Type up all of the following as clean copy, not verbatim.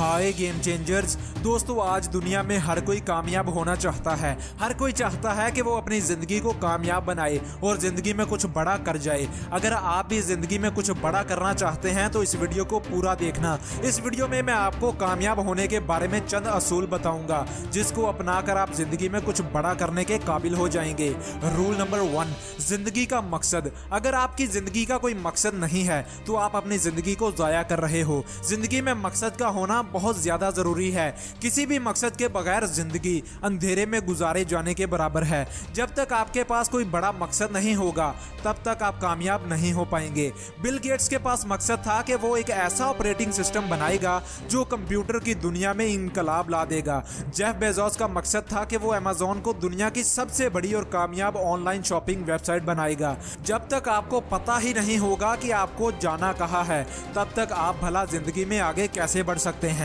हाय game changers दोस्तों, आज दुनिया में हर कोई कामयाब होना चाहता है। हर कोई चाहता है कि वो अपनी ज़िंदगी को कामयाब बनाए और ज़िंदगी में कुछ बड़ा कर जाए। अगर आप भी ज़िंदगी में कुछ बड़ा करना चाहते हैं तो इस वीडियो को पूरा देखना। इस वीडियो में मैं आपको कामयाब होने के बारे में चंद असूल बताऊंगा जिसको अपनाकर आप ज़िंदगी में कुछ बड़ा करने के काबिल हो जाएंगे। रूल नंबर 1, ज़िंदगी का मकसद। अगर आपकी ज़िंदगी का कोई मकसद नहीं है तो आप अपनी ज़िंदगी को ज़ाया कर रहे हो। ज़िंदगी में मकसद का होना बहुत ज़्यादा ज़रूरी है। किसी भी मकसद के बगैर ज़िंदगी अंधेरे में गुजारे जाने के बराबर है। जब तक आपके पास कोई बड़ा मकसद नहीं होगा तब तक आप कामयाब नहीं हो पाएंगे। बिल गेट्स के पास मकसद था कि वो एक ऐसा ऑपरेटिंग सिस्टम बनाएगा जो कंप्यूटर की दुनिया में इनकलाब ला देगा। जेफ बेजोस का मकसद था कि वो अमेज़न को दुनिया की सबसे बड़ी और कामयाब ऑनलाइन शॉपिंग वेबसाइट बनाएगा। जब तक आपको पता ही नहीं होगा कि आपको जाना कहाँ है तब तक आप भला ज़िंदगी में आगे कैसे बढ़ सकते हैं।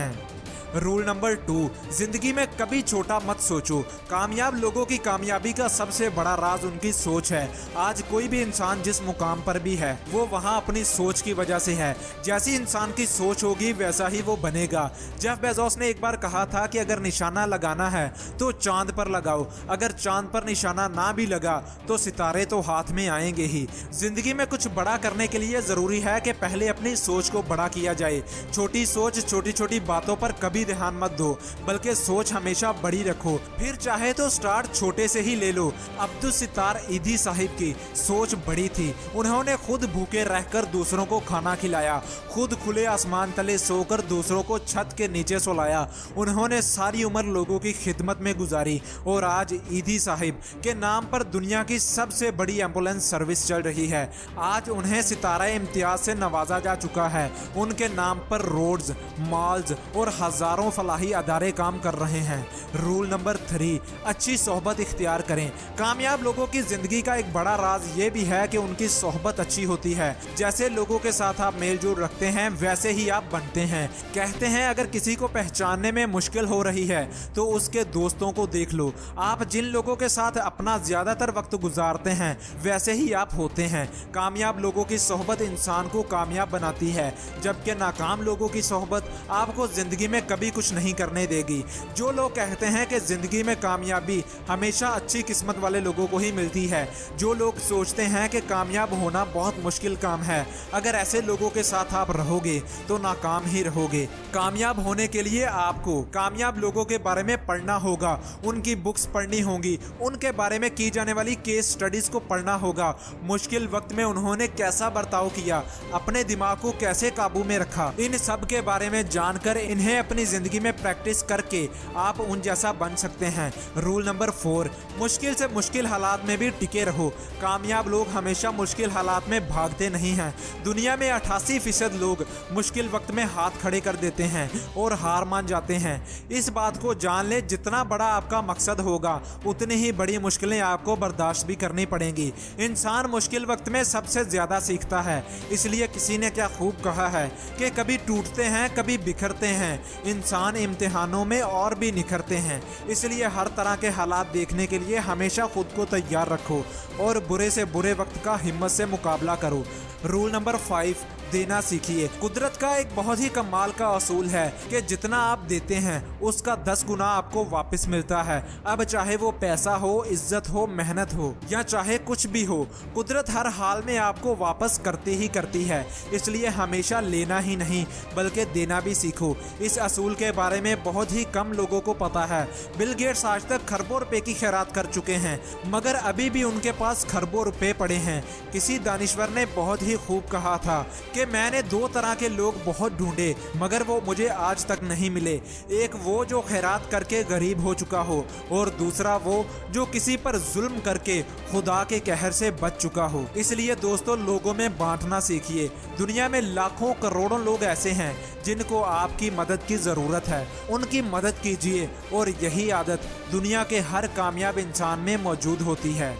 रूल नंबर 2, जिंदगी में कभी छोटा मत सोचो। कामयाब लोगों की कामयाबी का सबसे बड़ा राज उनकी सोच है। आज कोई भी इंसान जिस मुकाम पर भी है वो वहाँ अपनी सोच की वजह से है। जैसी इंसान की सोच होगी वैसा ही वो बनेगा। जेफ बेजोस ने एक बार कहा था कि अगर निशाना लगाना है तो चांद पर लगाओ, अगर चांद पर निशाना ना भी लगा तो सितारे तो हाथ में आएंगे ही। जिंदगी में कुछ बड़ा करने के लिए जरूरी है कि पहले अपनी सोच को बड़ा किया जाए। छोटी सोच छोटी छोटी बातों पर कभी ध्यान मत दो, बल्कि सोच हमेशा बड़ी रखो। फिर चाहे तो स्टार्ट छोटे से ही ले लो। अब्दुल सितार ईदी साहिब की सोच बड़ी थी। उन्होंने खुद भूखे रहकर दूसरों को खाना खिलाया, खुद खुले आसमान तले सोकर दूसरों को छत के नीचे सुलाया। उन्होंने सारी उम्र लोगों की खिदमत में गुजारी और आज ईदी साहिब के नाम पर दुनिया की सबसे बड़ी एम्बुलेंस सर्विस चल रही है। आज उन्हें सितारा इम्तियाज से नवाजा जा चुका है। उनके नाम पर रोड्स, मॉल्स और हजारों फलाही अदारे काम कर रहे हैं। रूल नंबर 3, अच्छी सोहबत इख्तियार करें। कामयाब लोगों की जिंदगी का एक बड़ा राज ये भी है कि उनकी सोहबत अच्छी होती है। जैसे लोगों के साथ आप मेल जोल रखते हैं वैसे ही आप बनते हैं। कहते हैं अगर किसी को पहचानने में मुश्किल हो रही है तो उसके दोस्तों को देख लो। आप जिन लोगों के साथ अपना ज्यादातर वक्त गुजारते हैं वैसे ही आप होते हैं। कामयाब लोगों की सोहबत इंसान को कामयाब बनाती है, जबकि नाकाम लोगों की सोहबत आपको जिंदगी में कभी कुछ नहीं करने देगी। जो लोग कहते हैं कि जिंदगी में कामयाबी हमेशा अच्छी किस्मत वाले लोगों को ही मिलती है, जो लोग सोचते हैं कि कामयाब होना बहुत मुश्किल काम है, अगर ऐसे लोगों के साथ आप रहोगे तो नाकाम ही रहोगे। कामयाब होने के लिए आपको कामयाब लोगों के बारे में पढ़ना होगा, उनकी बुक्स पढ़नी होंगी, उनके बारे में की जाने वाली केस स्टडीज को पढ़ना होगा। मुश्किल वक्त में उन्होंने कैसा बर्ताव किया, अपने दिमाग को कैसे काबू में रखा, इन सब के बारे में जानकर इन्हें अपनी जिंदगी में प्रैक्टिस करके आप उन जैसा बन सकते हैं। रूल नंबर 4, मुश्किल से मुश्किल हालात में भी टिके रहो। कामयाब लोग हमेशा मुश्किल हालात में भागते नहीं हैं। दुनिया में 88% लोग मुश्किल वक्त में हाथ खड़े कर देते हैं और हार मान जाते हैं। इस बात को जान ले, जितना बड़ा आपका मकसद होगा उतनी ही बड़ी मुश्किलें आपको बर्दाश्त भी करनी पड़ेंगी। इंसान मुश्किल वक्त में सबसे ज्यादा सीखता है। इसलिए किसी ने क्या खूब कहा है कि कभी टूटते हैं कभी बिखरते हैं, इंसान इम्तिहानों में और भी निखरते हैं। इसलिए हर तरह के हालात देखने के लिए हमेशा खुद को तैयार रखो और बुरे से बुरे वक्त का हिम्मत से मुकाबला करो। रूल नंबर 5, देना सीखिए। कुदरत का एक बहुत ही कमाल का असूल है कि जितना आप देते हैं उसका 10 गुना आपको वापस मिलता है। अब चाहे वो पैसा हो, इज्जत हो, मेहनत हो या चाहे कुछ भी हो, कुदरत हर हाल में आपको वापस करती ही करती है। इसलिए हमेशा लेना ही नहीं बल्कि देना भी सीखो। इस असूल के बारे में बहुत ही कम लोगों को पता है। बिल गेट्स आज तक खरबों रुपए की खैरात कर चुके हैं मगर अभी भी उनके पास खरबों रुपए पड़े हैं। किसी दानिश्वर ने बहुत ही खूब कहा था कि मैंने 2 तरह के लोग बहुत ढूंढे मगर वो मुझे आज तक नहीं मिले। एक वो जो खैरात करके गरीब हो चुका हो और दूसरा वो जो किसी पर जुल्म करके खुदा के कहर से बच चुका हो। इसलिए दोस्तों, लोगों में बांटना सीखिए। दुनिया में लाखों करोड़ों लोग ऐसे हैं जिनको आपकी मदद की ज़रूरत है, उनकी मदद कीजिए और यही आदत दुनिया के हर कामयाब इंसान में मौजूद होती है।